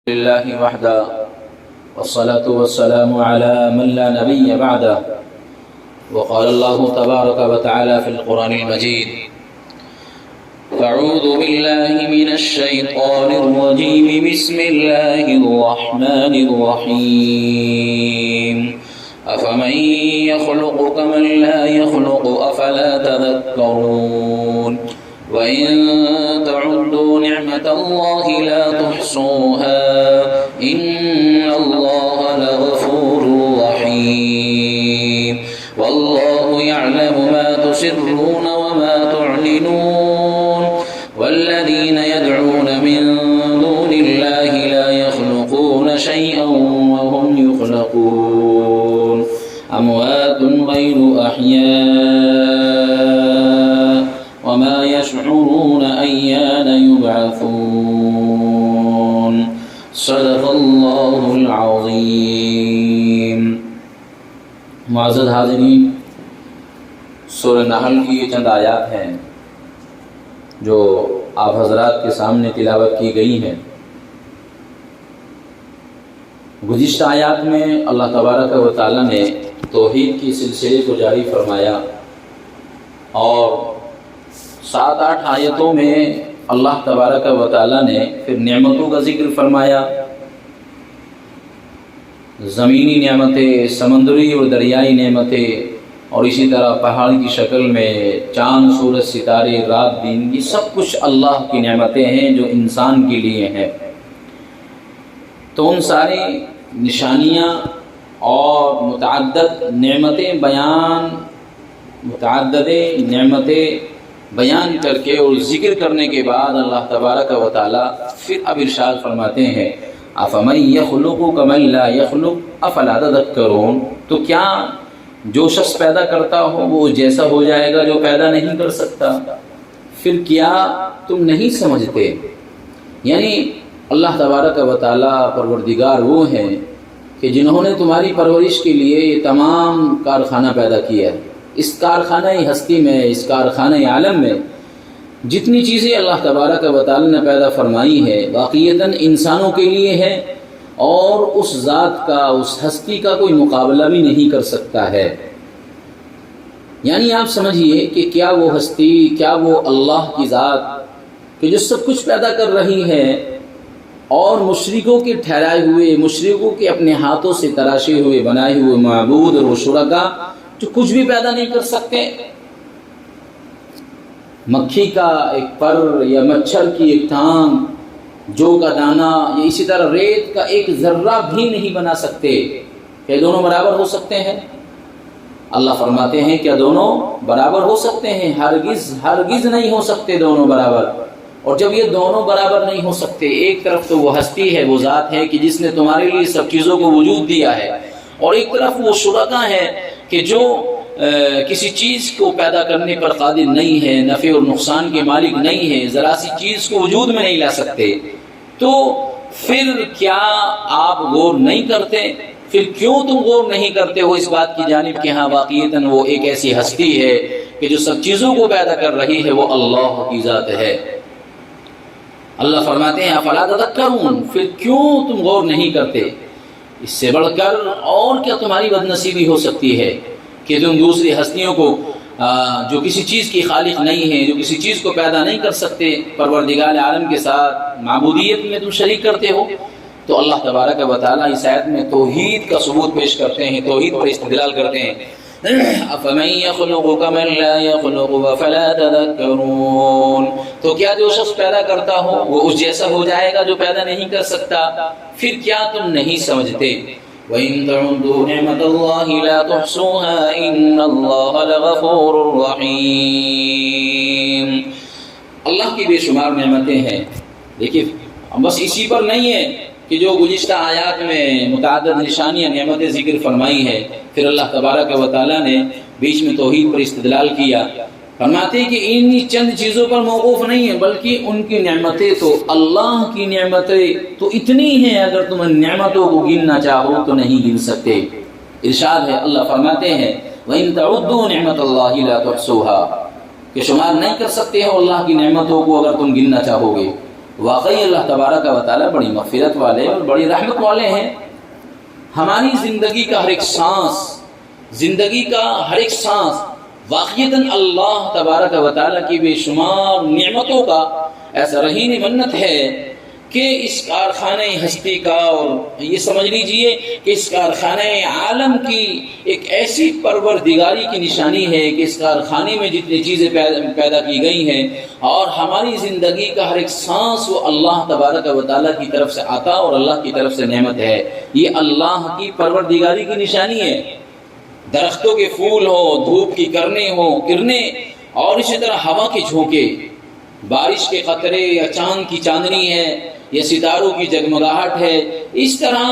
لله وحده والصلاة والسلام على من لا نبي بعده. وقال الله تبارك وتعالى في القرآن المجيد: أعوذ بالله من الشيطان الرجيم. بسم الله الرحمن الرحيم. أفمن يخلق كمن لا يخلق أفلا تذكرون. وإن تعدوا نعمة الله لا تحصوها إن الله لغفور رحيم. والله يعلم ما تسرون وما تعلنون. والذين يدعون من دون الله لا يخلقون شيئا وهم يخلقون. أموات غير أحياء وما يشعرون أيان يبعثون. صدق اللہ العظیم. معزز حاضرین، سورہ نحل کی یہ چند آیات ہیں جو آپ حضرات کے سامنے تلاوت کی گئی ہیں. گزشتہ آیات میں اللہ تبارک و تعالی نے توحید کی سلسلے کو جاری فرمایا اور 7-8 آیتوں میں اللہ تبارک و تعالی نے پھر نعمتوں کا ذکر فرمایا. زمینی نعمتیں، سمندری اور دریائی نعمتیں، اور اسی طرح پہاڑ کی شکل میں چاند، سورج، ستارے، رات دن، یہ سب کچھ اللہ کی نعمتیں ہیں جو انسان کے لیے ہیں. تو ان ساری نشانیاں اور متعدد نعمتیں بیان کر کے اور ذکر کرنے کے بعد اللہ تبارک و تعالی پھر اب ارشاد فرماتے ہیں: افمن یخلق کمن لا یخلق افلا تذکرون. تو کیا جو شخص پیدا کرتا ہو وہ جیسا ہو جائے گا جو پیدا نہیں کر سکتا؟ پھر کیا تم نہیں سمجھتے؟ یعنی اللہ تبارک و تعالی پروردگار وہ ہیں کہ جنہوں نے تمہاری پرورش کے لیے یہ تمام کارخانہ پیدا کیا ہے. اس کارخانہ ہستی میں، اس کارخانہ عالم میں جتنی چیزیں اللہ تبارک و تعالی نے پیدا فرمائی ہے واقعتاً انسانوں کے لیے ہے، اور اس ذات کا، اس ہستی کا کوئی مقابلہ بھی نہیں کر سکتا ہے. یعنی آپ سمجھیے کہ کیا وہ ہستی، کیا وہ اللہ کی ذات کہ جو سب کچھ پیدا کر رہی ہے، اور مشرکوں کے ٹھہرائے ہوئے، مشرکوں کے اپنے ہاتھوں سے تراشے ہوئے بنائے ہوئے معبود اور وہ شرکا جو کچھ بھی پیدا نہیں کر سکتے. مکھی کا ایک پر یا مچھر کی ایک ٹانگ، جو کا دانہ، یا اسی طرح ریت کا ایک ذرہ بھی نہیں بنا سکتے. کیا دونوں برابر ہو سکتے ہیں؟ اللہ فرماتے ہیں کیا دونوں برابر ہو سکتے ہیں؟ ہرگز ہرگز نہیں ہو سکتے دونوں برابر. اور جب یہ دونوں برابر نہیں ہو سکتے، ایک طرف تو وہ ہستی ہے، وہ ذات ہے کہ جس نے تمہارے لیے سب چیزوں کو وجود دیا ہے، اور ایک طرف وہ شرکا ہے کہ جو کسی چیز کو پیدا کرنے پر قادر نہیں ہے، نفع اور نقصان کے مالک نہیں ہے، ذرا سی چیز کو وجود میں نہیں لا سکتے. تو پھر کیا آپ غور نہیں کرتے؟ پھر کیوں تم غور نہیں کرتے ہو اس بات کی جانب کہ ہاں واقعتاً وہ ایک ایسی ہستی ہے کہ جو سب چیزوں کو پیدا کر رہی ہے، وہ اللہ کی ذات ہے. اللہ فرماتے ہیں افلا تذکرون. پھر کیوں تم غور نہیں کرتے؟ اس سے بڑھ کر اور کیا تمہاری بدنصیبی ہو سکتی ہے کہ تم دوسری ہستیوں کو جو کسی چیز کی خالق نہیں ہے، جو کسی چیز کو پیدا نہیں کر سکتے، پروردگار عالم کے ساتھ معبودیت میں تم شریک کرتے ہو. تو اللہ تبارک و تعالیٰ اس آیت میں توحید کا ثبوت پیش کرتے ہیں، توحید پر استدلال کرتے ہیں. افمن یخلق کمن لا یخلق افلا تذکرون. تو کیا جو شخص پیدا کرتا ہو وہ اس جیسا ہو جائے گا جو پیدا نہیں کر سکتا؟ پھر کیا تم نہیں سمجھتے؟ وَإِن تَعُدُّوا نِعْمَةَ اللَّهِ لَا تُحْصُوهَا إِنَّ اللَّهَ لَغَفُورٌ رَحِيمٌ. اللہ کی بے شمار نعمتیں ہیں. دیکھیے بس اسی پر نہیں ہے کہ جو گزشتہ آیات میں متعدد نشانیاں، نعمتیں ذکر فرمائی ہے، پھر اللہ تبارک و تعالیٰ نے بیچ میں توحید پر استدلال کیا. فرماتے ہیں کہ ان چند چیزوں پر موقوف نہیں ہے، بلکہ ان کی نعمتیں تو اللہ کی نعمتیں تو اتنی ہیں، اگر تم ان نعمتوں کو گننا چاہو تو نہیں گن سکتے. ارشاد ہے، اللہ فرماتے ہیں وَإِن تَعُدُّوا نِعْمَةَ اللَّهِ لَا تُحْصُوهَا. کہ شمار نہیں کر سکتے ہو اللہ کی نعمتوں کو اگر تم گننا چاہو گے. واقعی اللہ تبارک و تعالیٰ بڑی مغفرت والے اور بڑی رحمت والے ہیں۔ ہماری زندگی کا ہر ایک سانس واقعیتاً اللہ تبارک و تعالیٰ کی بے شمار نعمتوں کا ایسا رہین منت ہے کہ اس کارخانہ ہستی کا، اور یہ سمجھ لیجئے کہ اس کارخانہ عالم کی ایک ایسی پروردگاری کی نشانی ہے کہ اس کارخانے میں جتنی چیزیں پیدا کی گئی ہیں اور ہماری زندگی کا ہر ایک سانس وہ اللہ تبارک و تعالیٰ کی طرف سے عطا اور اللہ کی طرف سے نعمت ہے۔ یہ اللہ کی پروردگاری کی نشانی ہے۔ درختوں کے پھول ہو، دھوپ کی کرنیں اور اسی طرح ہوا کے جھونکے، بارش کے قطرے یا چاند کی چاندنی ہے یا ستاروں کی جگمگاہٹ ہے، اس طرح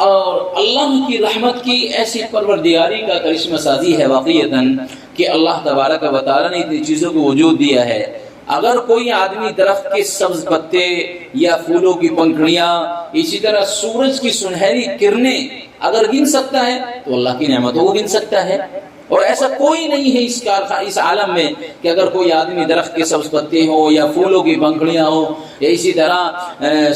اور اللہ کی رحمت کی ایسی پروردگاری کا کرشمہ سازی ہے واقعیتاً کہ اللہ تبارک و تعالیٰ نے اتنی چیزوں کو وجود دیا ہے۔ اگر کوئی آدمی درخت کے سبز پتے یا پھولوں کی پنکھڑیاں، اسی طرح سورج کی سنہری کرنیں اگر گن سکتا ہے تو اللہ کی نعمتوں کو گن سکتا ہے۔ اور ایسا کوئی نہیں ہے اس عالم میں کہ اگر کوئی آدمی درخت کے سبز پتے ہو یا پھولوں کی پنکھڑیاں ہو یا اسی طرح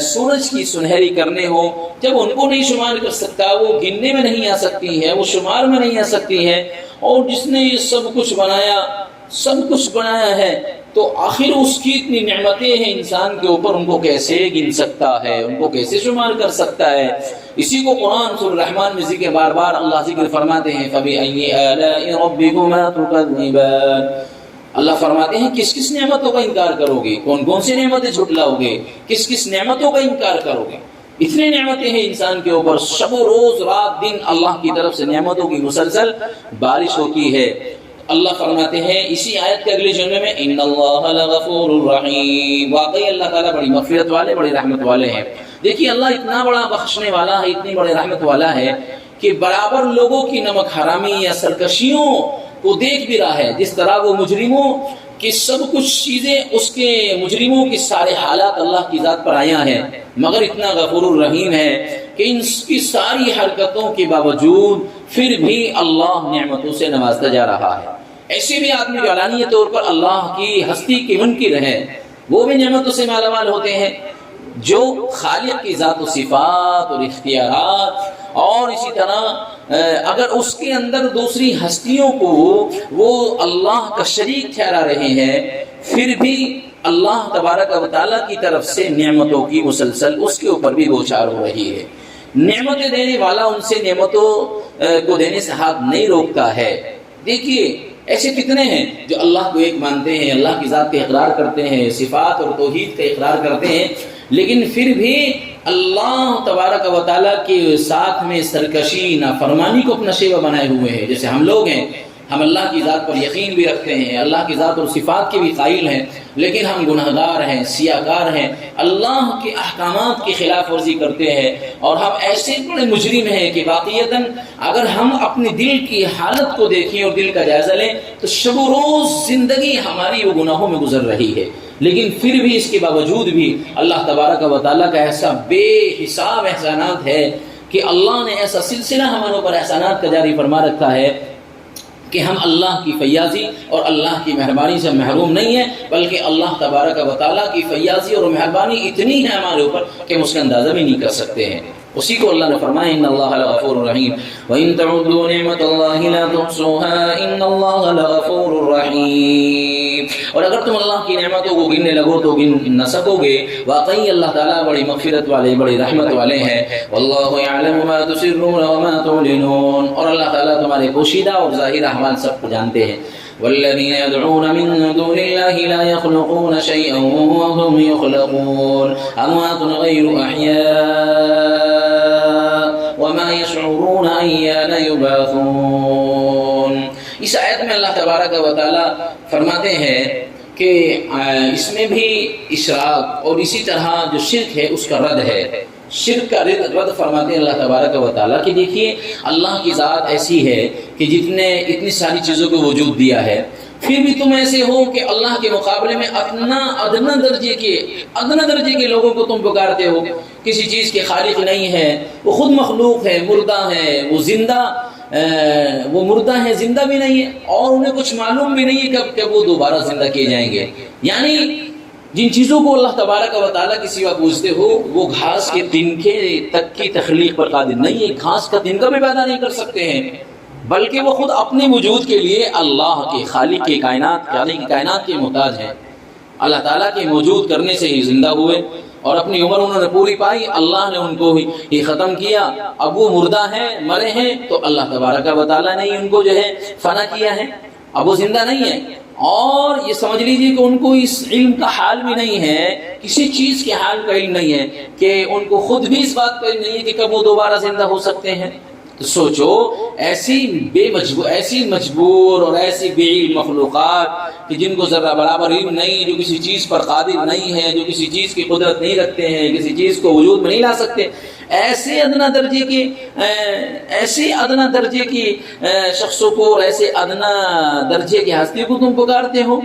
سورج کی سنہری کرنے ہو، جب ان کو نہیں شمار کر سکتا، وہ گننے میں نہیں آ سکتی ہے، وہ شمار میں نہیں آ سکتی ہے، اور جس نے یہ سب کچھ بنایا ہے تو آخر اس کی اتنی نعمتیں ہیں انسان کے اوپر، ان کو کیسے گن سکتا ہے، ان کو کیسے شمار کر سکتا ہے۔ اسی کو قرآن سورہ الرحمن میں ذکر بار بار اللہ ذکر فرماتے ہیں، فَبِأَيِّ آلَاءِ رَبِّكُمَا تُكَذِّبَانِ، اللہ فرماتے ہیں کس کس نعمتوں کا انکار کرو گے، کون کون سی نعمتیں جھٹلاؤ گے، کس کس نعمتوں کا انکار کرو گے۔ اتنی نعمتیں ہیں انسان کے اوپر، شب و روز رات دن اللہ کی طرف سے نعمتوں کی مسلسل بارش ہوتی ہے۔ اللہ فرماتے ہیں اسی آیت کے اگلے جملے میں، ان اللہ لغفور الرحیم، واقعی اللہ تعالیٰ بڑی مغفرت والے، بڑی رحمت والے ہیں۔ دیکھیے اللہ اتنا بڑا بخشنے والا ہے، اتنی بڑی رحمت والا ہے کہ برابر لوگوں کی نمک حرامی یا سرکشیوں کو دیکھ بھی رہا ہے، جس طرح وہ مجرموں کی سب کچھ چیزیں، اس کے مجرموں کے سارے حالات اللہ کی ذات پر آیا ہے، مگر اتنا غفور الرحیم ہے کہ ان کی ساری حرکتوں کے باوجود پھر بھی اللہ نعمتوں سے نوازتا جا رہا ہے۔ ایسے بھی آدمی جو علانیہ طور پر اللہ کی ہستی کے منکر ہے، وہ بھی نعمتوں سے مالا مال ہوتے ہیں۔ جو خالق کی ذات و صفات اور اختیارات اور اسی طرح اگر اس کے اندر دوسری ہستیوں کو وہ اللہ کا شریک ٹھہرا رہے ہیں، پھر بھی اللہ تبارک و تعالیٰ کی طرف سے نعمتوں کی مسلسل اس کے اوپر بھی بوچھار ہو رہی ہے۔ نعمتیں دینے والا ان سے نعمتوں کو دینے سے ہاتھ نہیں روکتا ہے۔ دیکھیے ایسے کتنے ہیں جو اللہ کو ایک مانتے ہیں، اللہ کی ذات کا اقرار کرتے ہیں، صفات اور توحید کا اقرار کرتے ہیں، لیکن پھر بھی اللہ تبارک و تعالیٰ کے ساتھ میں سرکشی، نافرمانی کو اپنا شیوہ بنائے ہوئے ہیں۔ جیسے ہم لوگ ہیں، ہم اللہ کی ذات پر یقین بھی رکھتے ہیں، اللہ کی ذات اور صفات کے بھی قائل ہیں، لیکن ہم گناہگار ہیں، سیاہکار ہیں، اللہ کے احکامات کی خلاف ورزی کرتے ہیں، اور ہم ایسے بڑے مجرم ہیں کہ واقعیتاً اگر ہم اپنے دل کی حالت کو دیکھیں اور دل کا جائزہ لیں تو شب و روز زندگی ہماری وہ گناہوں میں گزر رہی ہے، لیکن پھر بھی اس کے باوجود بھی اللہ تبارک و تعالیٰ کا ایسا بے حساب احسانات ہے کہ اللہ نے ایسا سلسلہ ہمارے اوپر احسانات کا جاری فرما رکھا ہے کہ ہم اللہ کی فیاضی اور اللہ کی مہربانی سے محروم نہیں ہیں، بلکہ اللہ تبارک و تعالیٰ کی فیاضی اور مہربانی اتنی ہے ہمارے اوپر کہ ہم اس کا اندازہ بھی نہیں کر سکتے ہیں۔ اسی کو اللہ نے فرمایا ان اللہ لغفور رحیم وَإِن تَعُدُّوا نِعْمَةَ اللَّهِ لَا تُحْصُوهَا إِنَّ اللَّهَ لَغَفُورٌ رَحِيمٌ، اور اگر تم اللہ کی نعمتوں کو گننے لگو تو گن نہ سکو گے، واقعی اللہ تعالیٰ بڑی مغفرت والے، بڑی رحمت والے ہیں۔ وَاللَّهُ يَعْلَمُ مَا تُسِرُّونَ وَمَا تُعْلِنُونَ، اور اللہ تعالیٰ تمہارے پوشیدہ اور ظاہر احوال سب کو جانتے ہیں۔ والذین يدعون من دون اللہ لا يخلقون شيئا وهم يخلقون اموات غیر احیاء وما يشعرون ایان یبعثون۔ اس آیت میں اللہ تبارک و تعالی فرماتے ہیں کہ اس میں بھی اشراق اور اسی طرح جو شرک ہے اس کا رد ہے، شرک کا رد فرماتے ہیں اللہ تبارک و تعالیٰ کہ دیکھیے اللہ کی ذات ایسی ہے کہ جتنے اتنی ساری چیزوں کو وجود دیا ہے، پھر بھی تم ایسے ہو کہ اللہ کے مقابلے میں ادنا درجے کے لوگوں کو تم پکارتے ہو۔ کسی چیز کے خالق نہیں ہے، وہ خود مخلوق ہے، مردہ ہے، وہ مردہ ہے، زندہ بھی نہیں ہے، اور انہیں کچھ معلوم بھی نہیں ہے کب وہ دوبارہ زندہ کیے جائیں گے۔ یعنی جن چیزوں کو اللہ تبارک و تعالیٰ کے سوا پوجتے ہو وہ گھاس کے تنکے تک کی تخلیق پر قادر نہیں ہے، گھاس کا تنکا بھی پیدا نہیں کر سکتے ہیں، بلکہ وہ خود اپنے وجود کے لیے اللہ کے خالق کے کائنات کے محتاج ہیں۔ اللہ تعالیٰ کے موجود کرنے سے ہی زندہ ہوئے اور اپنی عمر انہوں نے پوری پائی، اللہ نے ان کو ہی ختم کیا۔ اب وہ مردہ ہیں، مرے ہیں، تو اللہ تبارک و تعالیٰ نے ان کو جو ہے فنا کیا ہے، اب وہ زندہ نہیں ہے۔ اور یہ سمجھ لیجیے کہ ان کو اس علم کا حال بھی نہیں ہے، کسی چیز کے حال کا علم نہیں ہے، کہ ان کو خود بھی اس بات کا علم نہیں ہے کہ کب وہ دوبارہ زندہ ہو سکتے ہیں۔ تو سوچو ایسی مجبور اور ایسی بے علم مخلوقات کہ جن کو ذرہ برابر علم نہیں، جو کسی چیز پر قادر نہیں ہے، جو کسی چیز کی قدرت نہیں رکھتے ہیں، کسی چیز کو وجود میں نہیں لا سکتے، ایسے ادنا درجے کی شخصوں کو اور ایسے ادنا درجے کی ہستی کو تم پکارتے ہو،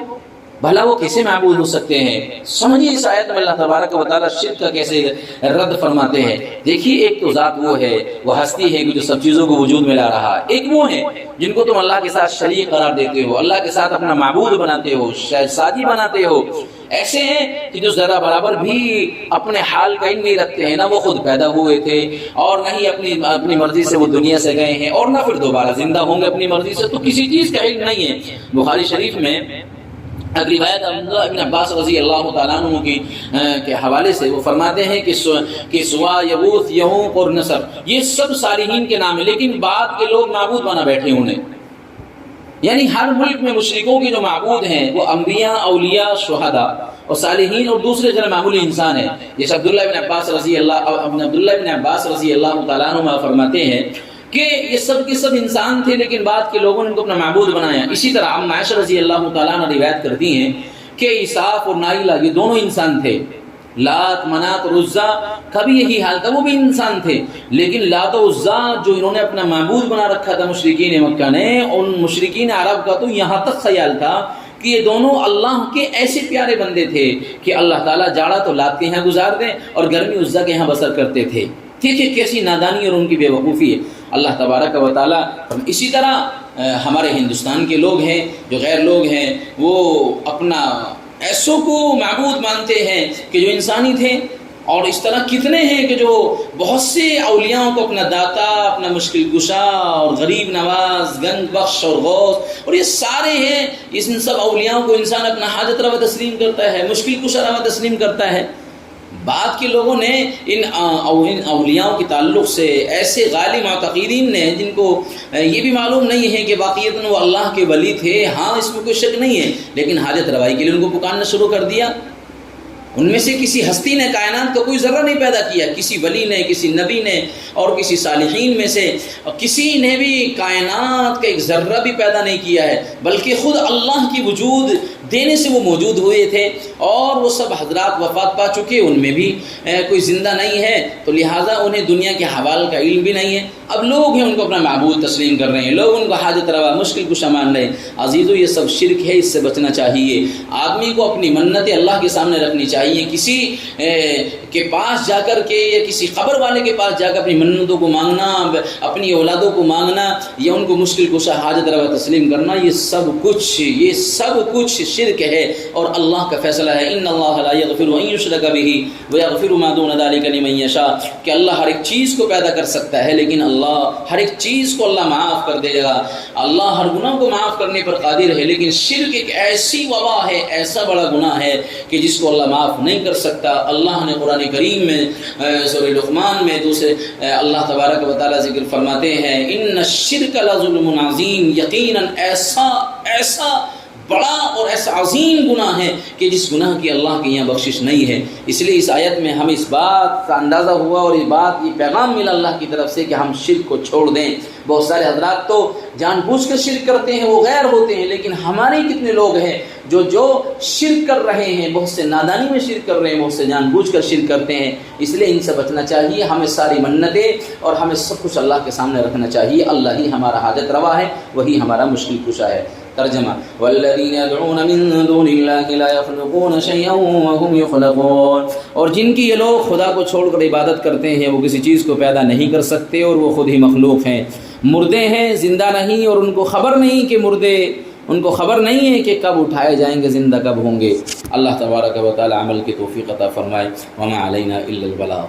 بھلا وہ کیسے معبود ہو سکتے ہیں؟ سمجھیے اس آیت میں اللہ تبارک و تعالیٰ شرک کا کیسے رد فرماتے ہیں۔ دیکھیے ایک تو ذات وہ ہے، وہ ہستی ہے جو سب چیزوں کو وجود میں لا رہا ہے، ایک وہ ہے جن کو تم اللہ کے ساتھ شریک قرار دیتے ہو، اللہ کے ساتھ اپنا معبود بناتے ہو، ساتھی بناتے ہو، ایسے ہیں کہ جو ذرا برابر بھی اپنے حال کا علم نہیں رکھتے ہیں، نہ وہ خود پیدا ہوئے تھے اور نہ ہی اپنی مرضی سے وہ دنیا سے گئے ہیں اور نہ پھر دوبارہ زندہ ہوں گے اپنی مرضی سے، تو کسی چیز کا علم نہیں ہے۔ بخاری شریف میں روایت عبداللہ ابن عباس رضی اللہ تعالیٰ عنہ کے حوالے سے وہ فرماتے ہیں کہ سوا یغوث یعوق اور نصر یہ سب صالحین کے نام ہیں، لیکن بعد کے لوگ معبود بنا بیٹھے انہیں، یعنی ہر ملک میں مشرکوں کے جو معبود ہیں وہ انبیاء، اولیاء، شہداء اور صالحین اور دوسرے جو معمولی انسان ہیں۔ جیسے عبداللہ ابن عباس رضی اللہ تعالیٰ عنہ فرماتے ہیں کہ یہ سب کے سب انسان تھے لیکن بعد کے لوگوں نے ان کو اپنا معبود بنایا۔ اسی طرح ام عائشہ رضی اللہ تعالیٰ عنہ روایت کرتی ہیں کہ اساف اور نائلہ یہ دونوں انسان تھے، لات، منات اور عزا کا بھی یہی حال تھا، وہ بھی انسان تھے، لیکن لات و عزا جو انہوں نے اپنا معبود بنا رکھا تھا مشرکین مکہ نے، ان مشرکین عرب کا تو یہاں تک خیال تھا کہ یہ دونوں اللہ کے ایسے پیارے بندے تھے کہ اللہ تعالیٰ جاڑا تو لات کے یہاں گزار دیں اور گرمی عزا کے یہاں بسر کرتے تھے۔ ٹھیک کیسی نادانی اور ان کی بے وقوفی ہے اللہ تبارک و تعالیٰ۔ اسی طرح ہمارے ہندوستان کے لوگ ہیں جو غیر لوگ ہیں، وہ اپنا ایسوں کو معبود مانتے ہیں کہ جو انسانی تھے، اور اس طرح کتنے ہیں کہ جو بہت سے اولیاء کو اپنا داتا، اپنا مشکل کشا اور غریب نواز، گنج بخش اور غوث اور یہ سارے ہیں، ان سب اولیاء کو انسان اپنا حاجت روا تسلیم کرتا ہے، مشکل کشا روا تسلیم کرتا ہے۔ بعد کے لوگوں نے ان اولیاء کے تعلق سے ایسے غالی معتقدین نے جن کو یہ بھی معلوم نہیں ہے کہ واقعیتاً وہ اللہ کے ولی تھے، ہاں اس میں کوئی شک نہیں ہے، لیکن حاجت روائی کے لیے ان کو پکارنا شروع کر دیا۔ ان میں سے کسی ہستی نے کائنات کا کوئی ذرہ نہیں پیدا کیا، کسی ولی نے، کسی نبی نے اور کسی صالحین میں سے کسی نے بھی کائنات کا ایک ذرہ بھی پیدا نہیں کیا ہے، بلکہ خود اللہ کی وجود دینے سے وہ موجود ہوئے تھے، اور وہ سب حضرات وفات پا چکے، ان میں بھی کوئی زندہ نہیں ہے، تو لہٰذا انہیں دنیا کے حوال کا علم بھی نہیں ہے۔ اب لوگ ہیں ان کو اپنا معبود تسلیم کر رہے ہیں، لوگ ان کو حاجت روا، مشکل کشا مان رہے ہیں۔ عزیزو یہ سب شرک ہے، اس سے بچنا چاہیے۔ آدمی کو اپنی منتیں اللہ کے سامنے رکھنی چاہیے، کسی کے پاس جا کر کے یا کسی قبر والے کے پاس جا کر اپنی منتوں کو مانگنا، اپنی اولادوں کو مانگنا یا ان کو مشکل کشا حاجت روا تسلیم کرنا، یہ سب کچھ شرک ہے، اور اللہ کا فیصلہ ہے ان اللہ لا یغفر ان یشرک بہ ویغفر ما دون ذلک لمن یشاء، کہ اللہ ہر ایک چیز کو پیدا کر سکتا ہے لیکن اللہ ہر ایک چیز کو اللہ معاف کر دے گا۔ اللہ ہر گناہ کو معاف کرنے پر قادر ہے، لیکن شرک ایک ایسی وبا ہے، ایسا بڑا گناہ ہے کہ جس کو اللہ معاف نہیں کر سکتا۔ اللہ نے قرآن کریم میں سورہ لقمان میں دوسرے اللہ تبارک و تعالیٰ ذکر فرماتے ہیں ان الشرک لظلم عظیم، یقیناً ایسا بڑا اور ایسا عظیم گناہ ہے کہ جس گناہ کی اللہ کے یہاں بخشش نہیں ہے۔ اس لیے اس آیت میں ہمیں اس بات کا اندازہ ہوا اور یہ پیغام ملا اللہ کی طرف سے کہ ہم شرک کو چھوڑ دیں۔ بہت سارے حضرات تو جان بوجھ کر شرک کرتے ہیں، وہ غیر ہوتے ہیں، لیکن ہمارے کتنے لوگ ہیں جو شرک کر رہے ہیں، بہت سے نادانی میں شرک کر رہے ہیں، بہت سے جان بوجھ کر شرک کرتے ہیں۔ اس لیے ان سے بچنا چاہیے، ہمیں ساری منتیں اور ہمیں سب کچھ اللہ کے سامنے رکھنا چاہیے۔ اللہ ہی ہمارا حاجت روا ہے، وہی ہمارا مشکل کشا ہے۔ ترجمہ والذین يدعون من دون اللہ لا يخلقون شیئا وهم يخلقون، اور جن کی یہ لوگ خدا کو چھوڑ کر عبادت کرتے ہیں وہ کسی چیز کو پیدا نہیں کر سکتے اور وہ خود ہی مخلوق ہیں، مردے ہیں، زندہ نہیں، اور ان کو خبر نہیں کہ مردے ان کو خبر نہیں ہے کہ کب اٹھائے جائیں گے، زندہ کب ہوں گے۔ اللہ تبارک و تعالی عمل کی توفیق عطا فرمائے۔ وما علینا الا البلاغ۔